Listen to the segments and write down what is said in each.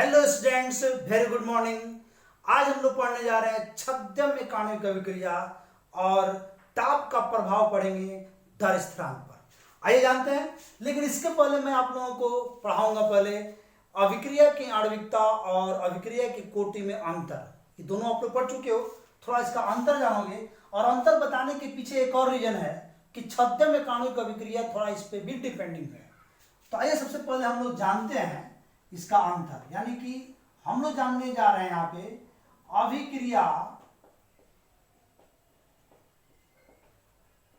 Hello students, very good morning. आज हम लोग पढ़ने जा रहे हैं छद्म में आणविक अभिक्रिया और ताप का प्रभाव पढ़ेंगे दर स्थिरांक पर। आइए जानते हैं, लेकिन इसके पहले मैं आप लोगों को पढ़ाऊंगा पहले अभिक्रिया की आणविकता और अभिक्रिया की कोटि में अंतर। ये दोनों आप लोग पढ़ चुके हो, थोड़ा इसका अंतर जानोगे। और अंतर बताने के पीछे एक और रीजन है कि छद्म में आणविक अभिक्रिया थोड़ा इस पर भी डिपेंडिंग है। तो आइए सबसे पहले हम लोग जानते हैं इसका अंतर, यानी कि हम लोग जानने जा रहे हैं यहां पे अभिक्रिया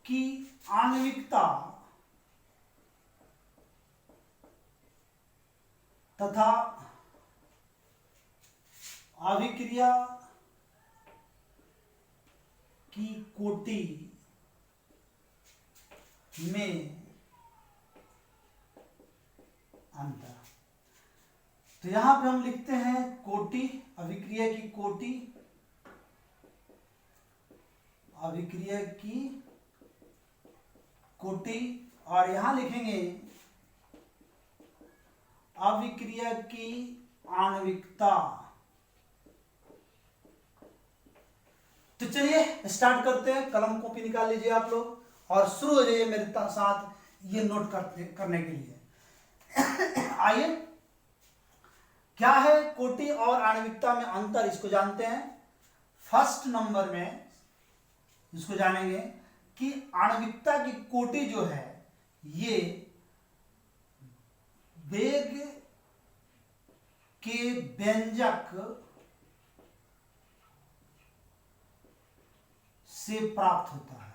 की आणविकता तथा अभिक्रिया की कोटि में अंतर। तो यहां पे हम लिखते हैं कोटि, अभिक्रिया की कोटि, अभिक्रिया की कोटि, और यहां लिखेंगे अभिक्रिया की आणविकता। तो चलिए स्टार्ट करते हैं। कलम कॉपी निकाल लीजिए आप लोग और शुरू हो जाइए मेरे साथ ये नोट करने के लिए। आइए, क्या है कोटि और आणविकता में अंतर, इसको जानते हैं। फर्स्ट नंबर में इसको जानेंगे कि आणविकता की कोटि जो है ये वेग के व्यंजक से प्राप्त होता है,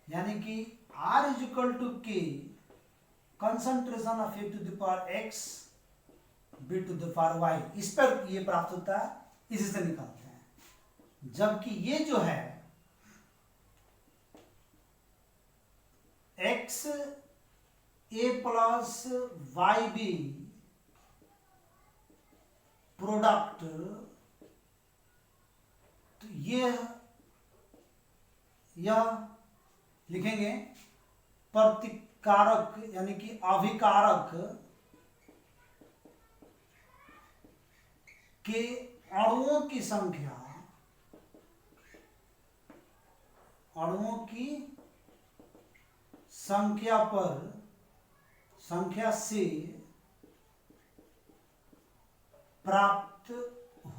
यानी कि R इज इक्वल टू के concentration of A to the power X B to the power Y, इस पर ये प्राप्त होता है, इसी से निकालते हैं। जबकि ये जो है एक्स ए प्लस वाई बी प्रोडक्ट, तो यह लिखेंगे प्रतिकारक यानी कि अभिकारक के अणुओं की संख्या, अणुओं की संख्या से प्राप्त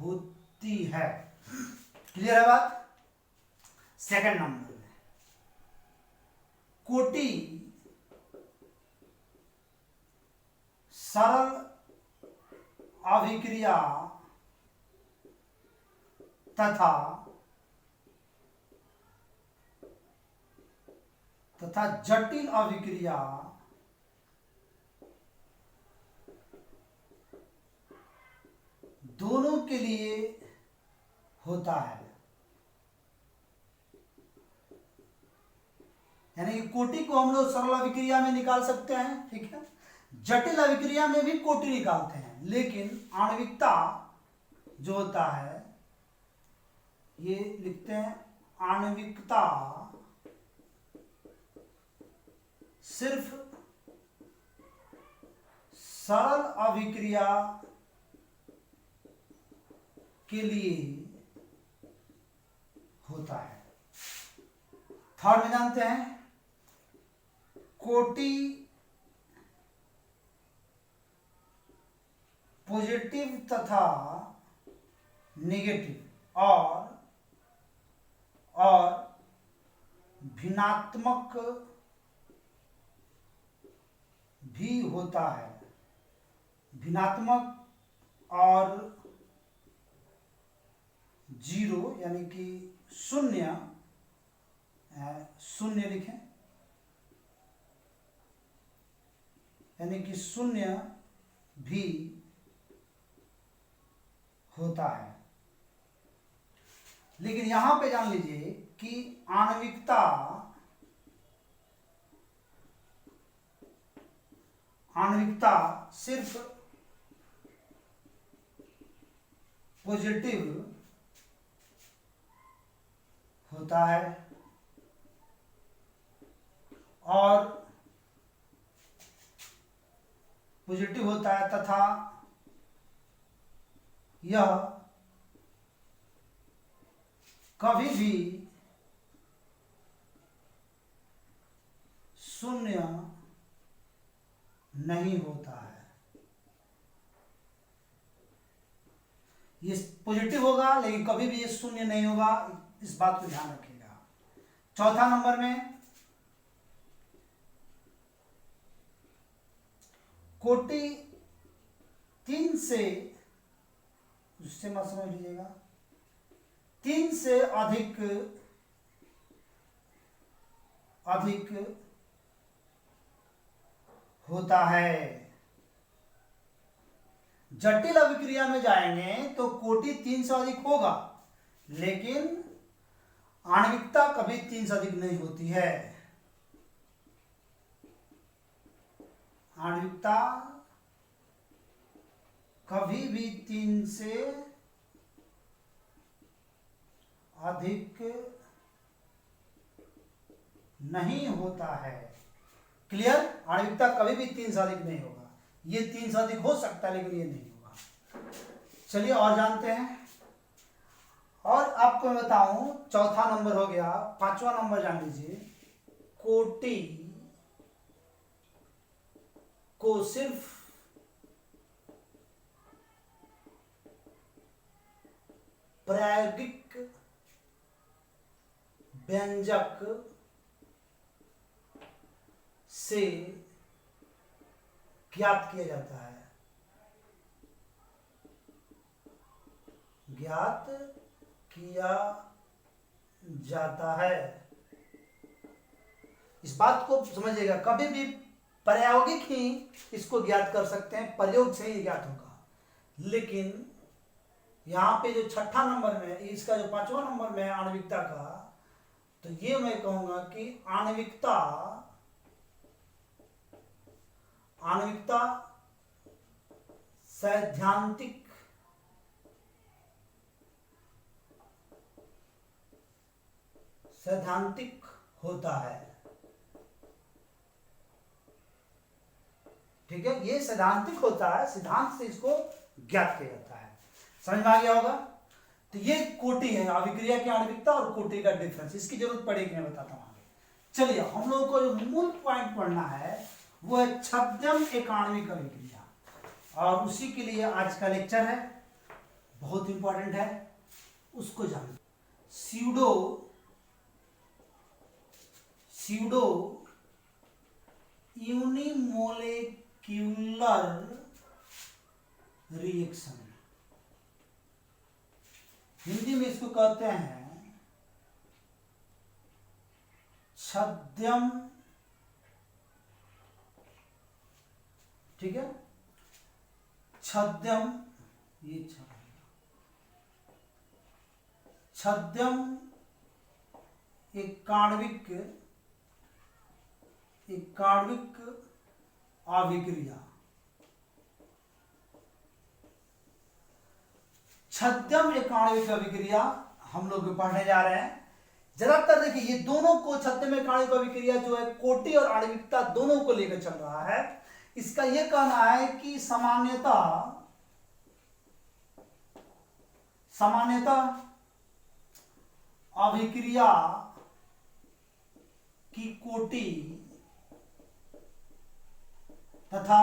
होती है। क्लियर है बात। सेकंड नंबर में कोटि सरल अभिक्रिया तथा जटिल अभिक्रिया दोनों के लिए होता है। यानी कि कोटि को हम लोग सरल अभिक्रिया में निकाल सकते हैं, ठीक है। जटिल अभिक्रिया में भी कोटि निकालते हैं, लेकिन आणविकता जो होता है ये लिखते हैं आणविकता सिर्फ सरल अभिक्रिया के लिए होता है। थर्ड में जानते हैं कोटि पॉजिटिव तथा नेगेटिव और भिन्नात्मक भी होता है। भिन्नात्मक और जीरो यानी कि शून्य लिखें, यानी कि शून्य भी होता है। लेकिन यहां पे जान लीजिए कि आणविकता सिर्फ पॉजिटिव होता है और पॉजिटिव होता है तथा यह कभी भी शून्य नहीं होता है। ये पॉजिटिव होगा लेकिन कभी भी ये शून्य नहीं होगा, इस बात को ध्यान रखिएगा। चौथा नंबर में कोटि 3 से, उससे मत समझ लीजिएगा, 3 से अधिक होता है। जटिल अभिक्रिया में जाएंगे तो कोटि 3 से अधिक होगा, लेकिन आणविकता कभी 3 से अधिक नहीं होती है। आणविकता कभी भी 3 से अधिक नहीं होता है। क्लियर? आणविकता कभी भी 3 से अधिक नहीं होगा। ये 3 से अधिक हो सकता है लेकिन ये नहीं होगा। चलिए और जानते हैं। और आपको मैं बताऊं, चौथा नंबर हो गया, पांचवा नंबर जान लीजिए। कोटि को सिर्फ प्रायोगिक व्यंजक से ज्ञात किया जाता है। ज्ञात किया जाता है। इस बात को समझिएगा, कभी भी प्रायोगिक ही इसको ज्ञात कर सकते हैं, प्रयोग से ही ज्ञात होगा। लेकिन यहाँ पे जो छठा नंबर में, इसका जो पांचवा नंबर में आणविकता का, तो ये मैं कहूंगा कि आणविकता सैद्धांतिक होता है। ठीक है, ये सैद्धांतिक होता है, सिद्धांत से इसको ज्ञात किया जाता है। समझ में आ गया होगा? तो ये कोटि है, अभिक्रिया की आणविकता और कोटि का डिफरेंस। इसकी जरूरत पड़ेगी, मैं बताता हूं आगे। चलिए, हम लोगों को जो मूल पॉइंट पढ़ना है वो है छद्म एक आणविक अभिक्रिया, और उसी के लिए आज का लेक्चर है, बहुत इंपॉर्टेंट है, उसको जानिए। स्यूडो यूनिमोलेक्यूलर रिएक्शन, हिंदी में इसको कहते हैं छद्म। ठीक है, छद्म, ये छद्म एक आणविक अभिक्रिया। छद्म एक आणविक अभिक्रिया हम लोग पढ़ने जा रहे हैं। ज्यादातर देखिए, ये दोनों को, छद्म एक आणविक अभिक्रिया जो है, कोटि और आणविकता दोनों को लेकर चल रहा है। इसका यह कहना है कि सामान्यतः अभिक्रिया की कोटि तथा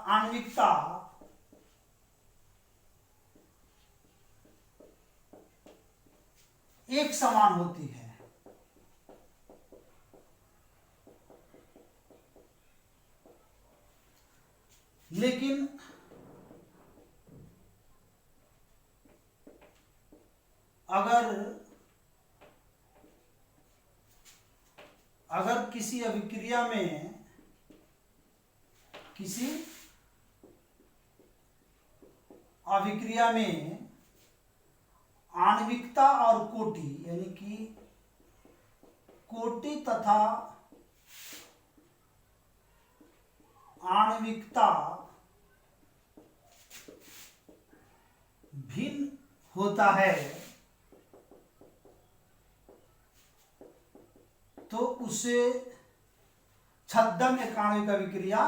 आणविकता एक समान होती है। लेकिन अगर किसी अभिक्रिया में आणविकता और कोटि, यानी कि कोटि तथा आणविकता भिन्न होता है, तो उसे छद्म एक आणविक अभिक्रिया,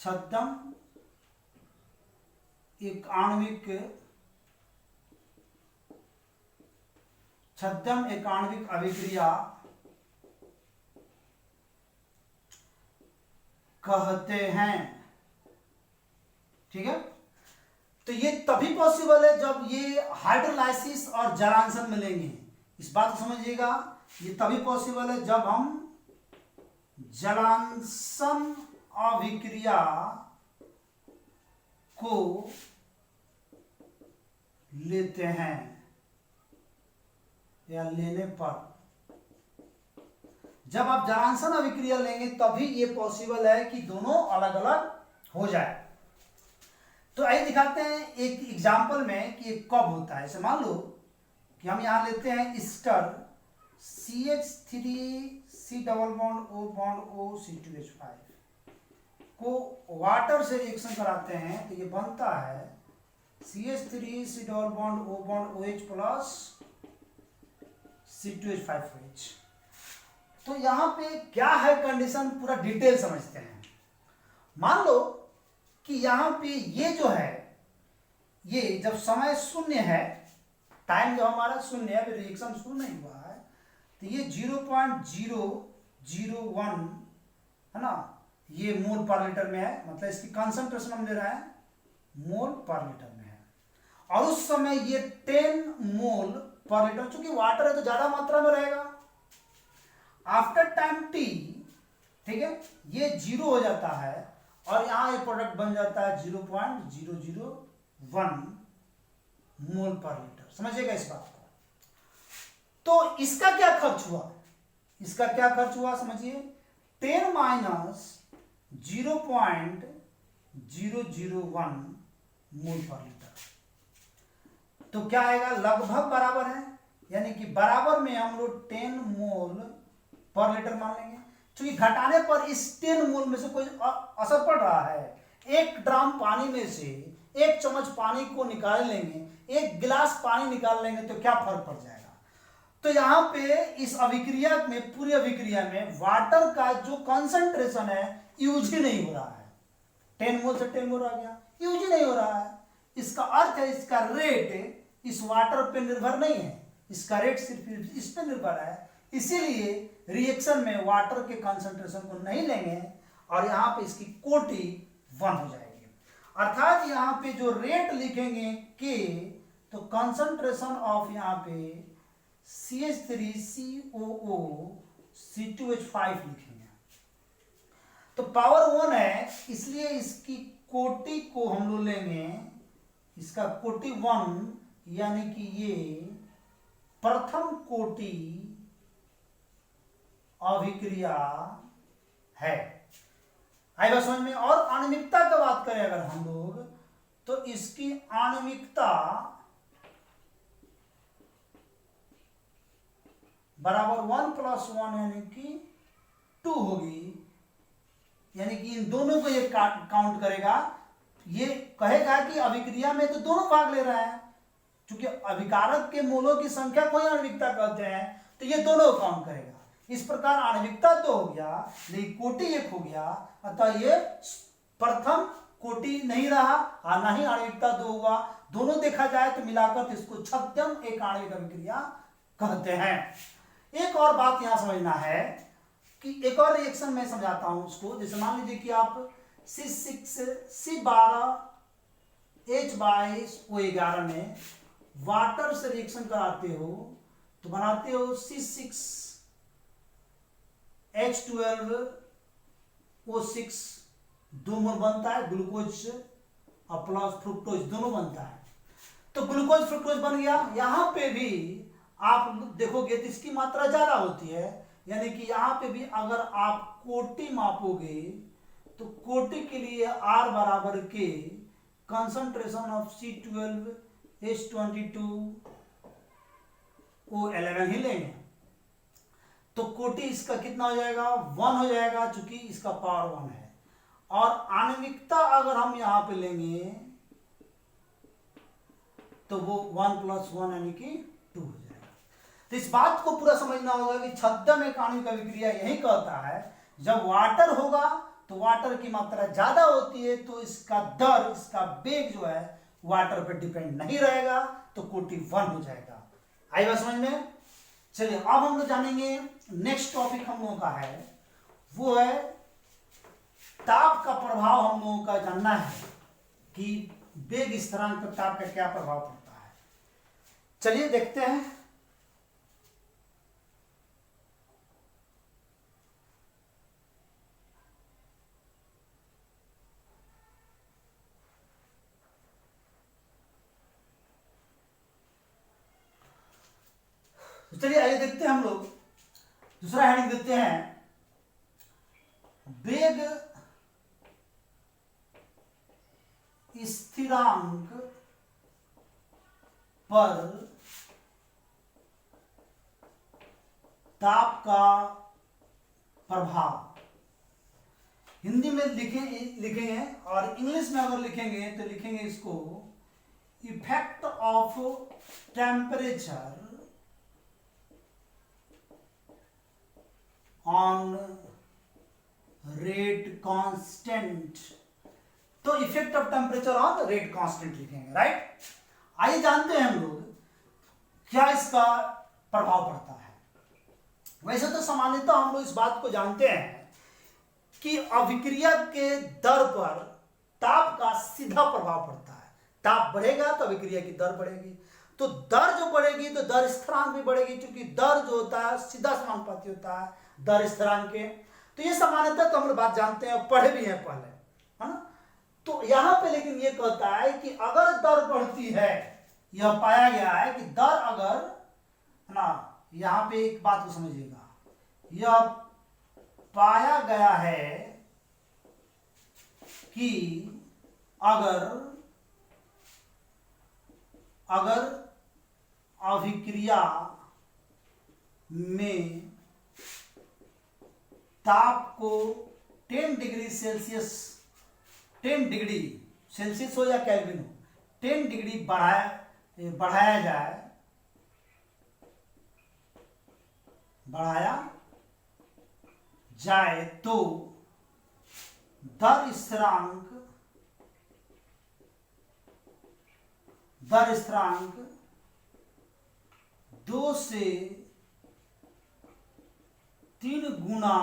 छद्म एक आणविक अभिक्रिया कहते हैं। ठीक है, तो ये तभी पॉसिबल है जब ये हाइड्रोलाइसिस और जलांशन मिलेंगे। इस बात को समझिएगा, ये तभी पॉसिबल है जब हम जलांशन अभिक्रिया को लेते हैं या लेने पर, जब आप जलांशन अभिक्रिया लेंगे तभी ये पॉसिबल है कि दोनों अलग अलग हो जाए। तो आइए दिखाते हैं एक एग्जांपल में कि ये कब होता है। जैसे मान लो कि हम यहां लेते हैं Easter CH3C double bond O C2H5 को वाटर से रिएक्शन कराते हैं तो ये बनता है CH3C double bond OH plus C2H5OH। तो यहां पे क्या है कंडीशन, पूरा डिटेल समझते हैं। मान लो कि यहां पे ये जो है, ये जब समय शून्य है, टाइम जब हमारा शून्य है, रिएक्शन शुरू नहीं हुआ है, तो ये 0.001 है ना, ये मोल पर लीटर में है, मतलब इसकी कंसंट्रेशन हम ले रहे हैं मोल पर लीटर में है। और उस समय ये 10 मोल पर लीटर, चूंकि वाटर है तो ज्यादा मात्रा में रहेगा। आफ्टर टाइम t, ठीक है, ये 0 हो जाता है और यहां ये प्रोडक्ट बन जाता है 0.001 मोल पर लीटर। समझिएगा इस बात को। तो इसका क्या खर्च हुआ, समझिए, 10 माइनस 0.001 मोल पर लीटर, तो क्या आएगा, लगभग बराबर है, यानी कि बराबर में हम लोग 10 मोल पर लीटर मान लेंगे। क्योंकि घटाने पर इस 10 मोल में से कोई असर पड़ रहा है। 1 ड्राम पानी में से 1 चम्मच पानी को निकाल लेंगे, 1 गिलास पानी निकाल लेंगे तो क्या फर्क पड़ जाएगा। तो यहां पे इस अभिक्रिया में, पूरी अभिक्रिया में वाटर का जो कंसंट्रेशन है यूज ही नहीं हो रहा है। 10 मोल से 10 मोल आ गया, यूज ही नहीं हो रहा है। इसका अर्थ है इसका रेट इस वाटर पे निर्भर नहीं है, इसका रेट सिर्फ इस पे निर्भर है। इसीलिए रिएक्शन में वाटर के कंसंट्रेशन को नहीं लेंगे और यहां पे इसकी कोटि 1 हो जाएगी। अर्थात यहां पे जो रेट लिखेंगे के, तो कंसंट्रेशन ऑफ यहां पे CH3COO C2H5 लिखेंगे। तो पावर 1 है, इसलिए इसकी कोटि को हम लोग लेंगे, इसका कोटि 1, यानी कि ये प्रथम कोटि अभिक्रिया है। आई बात समझ में। और आणविकता की बात करें अगर हम लोग, तो इसकी आणविकता बराबर 1 + 1 यानी कि 2 होगी, यानी कि इन दोनों को ये काउंट करेगा। ये कहेगा कि अभिक्रिया में तो दोनों भाग ले रहा है, क्योंकि अभिकारक के मोलों की संख्या को ही आणविकता कहते हैं, तो ये दोनों काउंट करेगा। इस प्रकार आणविकता 2 हो गया, लेकिन कोटि 1 हो गया, अतः ये प्रथम कोटि नहीं रहा और ना ही आणविकता 2 हुआ। दोनों देखा जाए तो मिलाकर इसको छद्म एक आणविक अभिक्रिया कहते हैं। एक और बात यहां समझना है कि एक और रिएक्शन मैं समझाता हूं उसको। जैसे मान लीजिए कि आप C6C12H22O11 में वाटर से रिएक्शन कराते हो तो बनाते हो C6H12O6, 2 मोल बनता है, ग्लूकोज और प्लस फ्रुक्टोज दोनों बनता है। तो ग्लूकोज फ्रुक्टोज बन गया। यहां पे भी आप देखोगे तो इसकी मात्रा ज्यादा होती है, यानी कि यहां पे भी अगर आप कोटि मापोगे तो कोटि के लिए R बराबर के कंसंट्रेशन ऑफ C12H22O11 ही लेंगे, तो कोटि इसका कितना हो जाएगा, 1 हो जाएगा, चूंकि इसका पावर 1 है। और आणविकता अगर हम यहां पे लेंगे तो वो 1 + 1 यानी कि 2 हो जाएगा। तो तो इस बात को पूरा समझना होगा कि छद्म एक आणविक अभिक्रिया यही कहता है, जब वाटर होगा तो वाटर की मात्रा ज्यादा होती है, तो इसका दर, इसका वेग जो है वाटर पे डिपेंड नहीं रहेगा, तो कोटि 1 हो जाएगा। आई बात समझ में? चलिए अब हम लोग जानेंगे, नेक्स्ट टॉपिक हम लोगों का है वो है ताप का प्रभाव। हम लोगों का जानना है कि वेग स्थिरांक पर ताप का क्या प्रभाव पड़ता है। चलिए देखते हैं। तो चलिए आइए देखते हैं, हम लोग दूसरा हेडिंग देते हैं, वेग स्थिरांक पर ताप का प्रभाव। हिंदी में लिखेंगे और इंग्लिश में अगर लिखेंगे तो लिखेंगे इसको effect of temperature on rate constant. तो effect of temperature on rate constant लिखेंगे, राइट। आइए जानते हैं हम लोग क्या इसका प्रभाव पड़ता है। वैसे तो सामान्यतः हम लोग इस बात को जानते हैं कि अभिक्रिया के दर पर ताप का सीधा प्रभाव पड़ता है। ताप बढ़ेगा तो अभिक्रिया की दर बढ़ेगी, तो दर जो बढ़ेगी तो दर स्थिरांक भी बढ़ेगी, क्योंकि दर जो होता है सीधा समानुपाती होता है दर स्थिरांक के। तो ये सामान्यतः तो हम लोग बात जानते हैं, पढ़े भी हैं पहले, है ना। तो यहां पे लेकिन ये कहता है कि अगर दर बढ़ती है, यह पाया गया है कि दर अगर, है ना, यहां पे एक बात को समझिएगा, यह पाया गया है कि अगर अभिक्रिया में ताप को 10 डिग्री सेल्सियस, 10 डिग्री सेल्सियस हो या केल्विन हो, 10 डिग्री बढ़ाया जाए तो दर स्थिरांक 2 से 3 गुना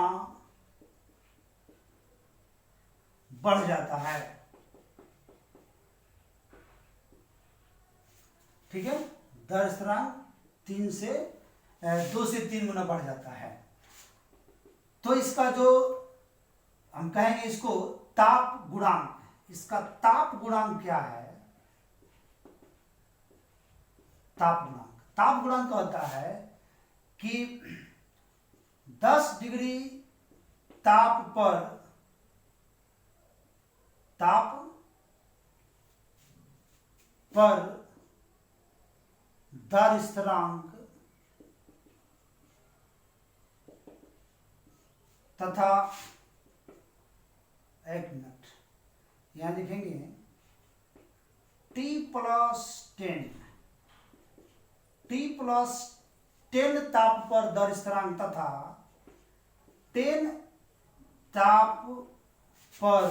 बढ़ जाता है। ठीक है, दर स्थिरांक 2 से 3 गुना बढ़ जाता है। तो इसका जो हम कहेंगे इसको ताप गुणांक, इसका ताप गुणांक क्या है? ताप गुणांक कहता है कि 10 डिग्री ताप पर दर स्थिरांक तथा, एक मिनट, यहां लिखेंगे T+10 ताप पर दर स्थिरांक तथा 10 ताप पर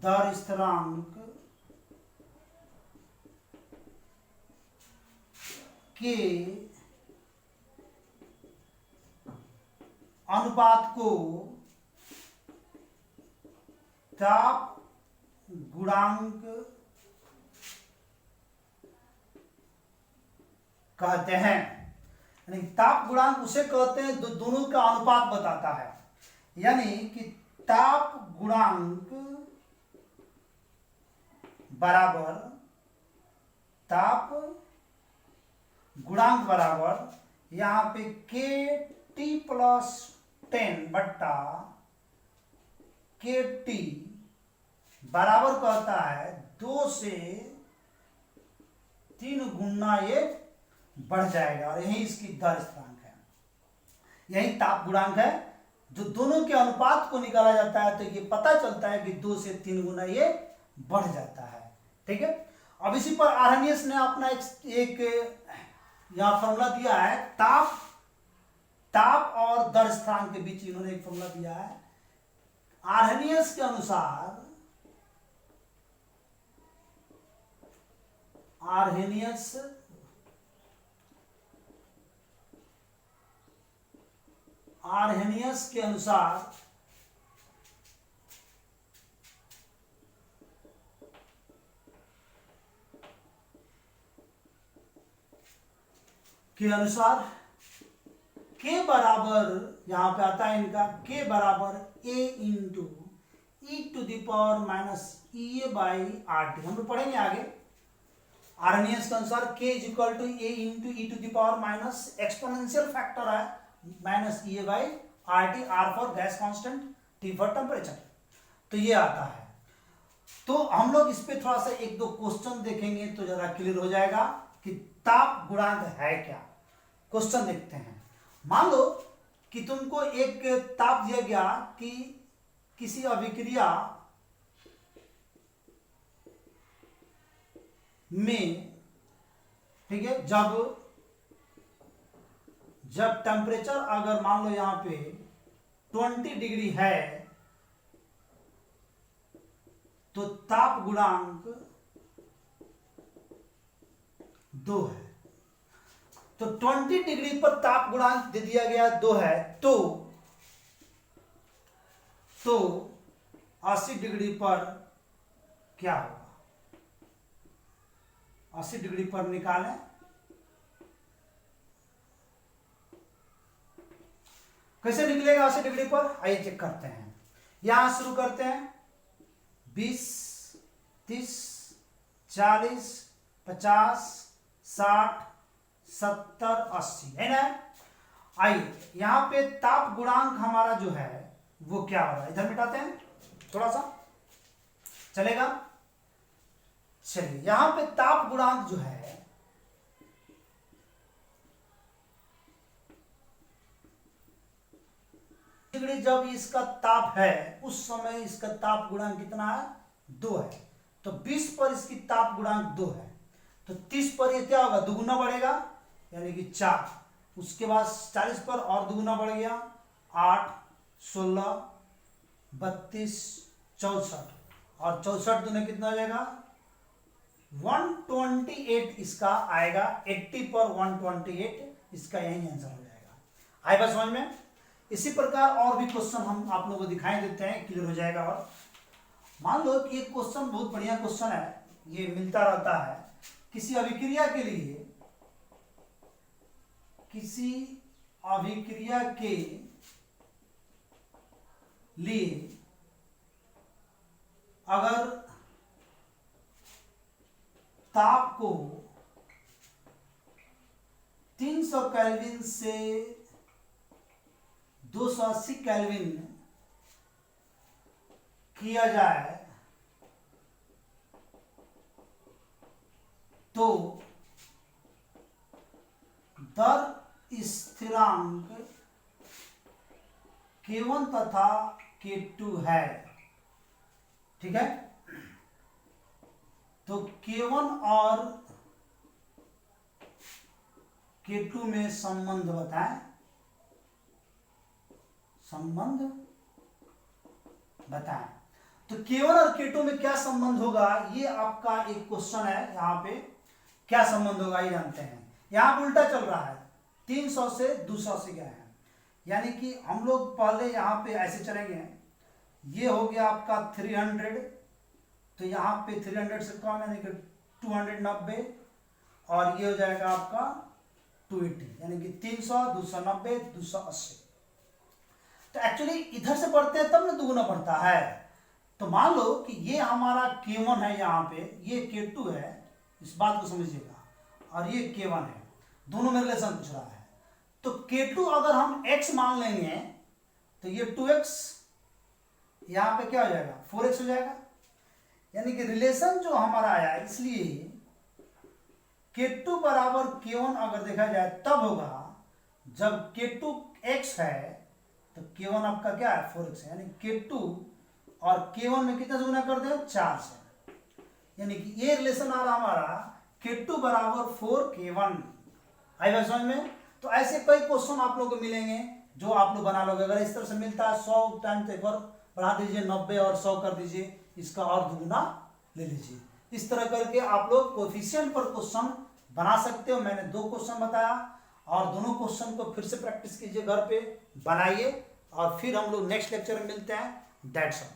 दर स्थिरांक के अनुपात को ताप गुणांक कहते हैं। यानी ताप गुणांक उसे कहते हैं जो दोनों का अनुपात बताता है। यानी कि ताप गुणांक बराबर यहां पे KT+10 बट्टा KT बराबर कहता है 2 से 3 गुना ये बढ़ जाएगा, और यही इसकी दर स्थिरांक है, यही ताप गुणांक है। जो दोनों के अनुपात को निकाला जाता है तो ये पता चलता है कि 2 से 3 गुना ये बढ़ जाता है। ठीक है, अब इसी पर आर्हेनियस ने अपना एक यहां फॉर्मूला दिया है ताप और दर स्थिरांक के बीच इन्होंने एक फॉर्मूला दिया है। आर्हेनियस के अनुसार आर्हेनियस के अनुसार के बराबर, यहां पे आता है इनका के बराबर a into E to the power minus E A by R T. हम लोग पढ़ेंगे आगे। आर्हेनियस के अनुसार k is equal to a into E to the power minus exponential factor है minus E A by R T, R for gas constant, T for temperature. तो ये आता है। तो हम लोग इस पे थोड़ा सा एक दो क्वेश्चन देखेंगे तो जरा क्लियर हो जाएगा कि ताप गुणांक है क्या। क्वेश्चन देखते हैं। मान लो कि तुमको एक ताप दिया गया कि किसी अभिक्रिया में, ठीक है, जब टेम्परेचर अगर मान लो यहां पे 20 डिग्री है तो ताप गुणांक 2 है। तो 20 डिग्री पर ताप गुणांक दे दिया गया 2 है, तो 80 डिग्री पर क्या होगा? 80 डिग्री पर निकालें। कैसे निकलेगा 80 डिग्री पर? आइए चेक करते हैं। यहां शुरू करते हैं 20, 30, 40, 50, 60, 70, 80 है ना। आइए यहां पे ताप गुणांक हमारा जो है वो क्या हो रहा है, इधर मिटाते हैं थोड़ा सा, चलेगा। चलिए यहां पे ताप गुणांक जो है डिग्री जब इसका ताप है उस समय इसका ताप गुणांक कितना है? 2 है। तो 20 पर इसकी ताप गुणांक 2 है, तो 30 पर ये क्या होगा? दुगुना बढ़ेगा, यानी कि 4। उसके बाद 40 पर और दुगुना बढ़ गया, 8, 16, 32, 64 और 64 दूने कितना हो जाएगा? 128 इसका आएगा। 80 पर 128 इसका यही आंसर हो जाएगा। आए बात समझ में? इसी प्रकार और भी क्वेश्चन हम आप लोगों को दिखाई देते हैं, क्लियर हो जाएगा। और मान लो कि एक क्वेश्चन बहुत बढ़िया क्वेश्चन है, ये मिलता रहता है। किसी अभिक्रिया के लिए अगर ताप को 300 केल्विन से 280 केल्विन किया जाए तो दर स्थिरांक K1 तथा K2 है, ठीक है। तो K1 और K2 में संबंध बताएं, तो K1 और K2 में क्या संबंध होगा, ये आपका एक क्वेश्चन है। यहां पे क्या संबंध होगा ये जानते हैं। यहां पे उल्टा चल रहा है, 300 से 280 गए हैं, यानी कि हम लोग पहले यहां पे ऐसे चलेंगे। ये हो गया आपका 300, तो यहाँ पे 300 से कम यानी कि 290, और ये हो जाएगा आपका 280, यानी कि 300, 290, 280। तो एक्चुअली इधर से बढ़ते हैं तब ना दुगुना बढ़ता है। तो मान लो कि ये हमारा K1 है, यहाँ पे ये K2 है, इस बात को समझिएगा, और ये K1 है, दोनों में रिलेशन पूछ रहा है। तो K2 अगर हम x मान लेंगे तो ये 2x, यहाँ पे क्या हो जाएगा? 4x हो जाएगा। यानी कि रिलेशन जो हमारा आया, इसलिए K2 बराबर K1 अगर देखा जाए तब होगा जब K2 x है तो K1 आपका क्या है? 4x है। यानी K2 और K1 में कितना से गुना कर दें? 4 से। यानी कि ये रिलेशन आ रहा हमारा K2 बराबर 4K1। आई बात समझ में। तो ऐसे कई क्वेश्चन आप लोगों को मिलेंगे जो आप लोग बना लोगे। अगर इस तरह से मिलता है 100 टाइम तो एक बार बढ़ा दीजिए 90 और 100 कर दीजिए, इसका और दुगुना ले लीजिए। इस तरह करके आप लोग कोएफिशिएंट पर क्वेश्चन बना सकते हो। मैंने 2 क्वेश्चन बताया और दोनों क्वेश्चन को फिर से प्रैक्टिस कीजिए, घर पे बनाइए और फिर हम लोग नेक्स्ट लेक्चर में मिलते हैं। That's all.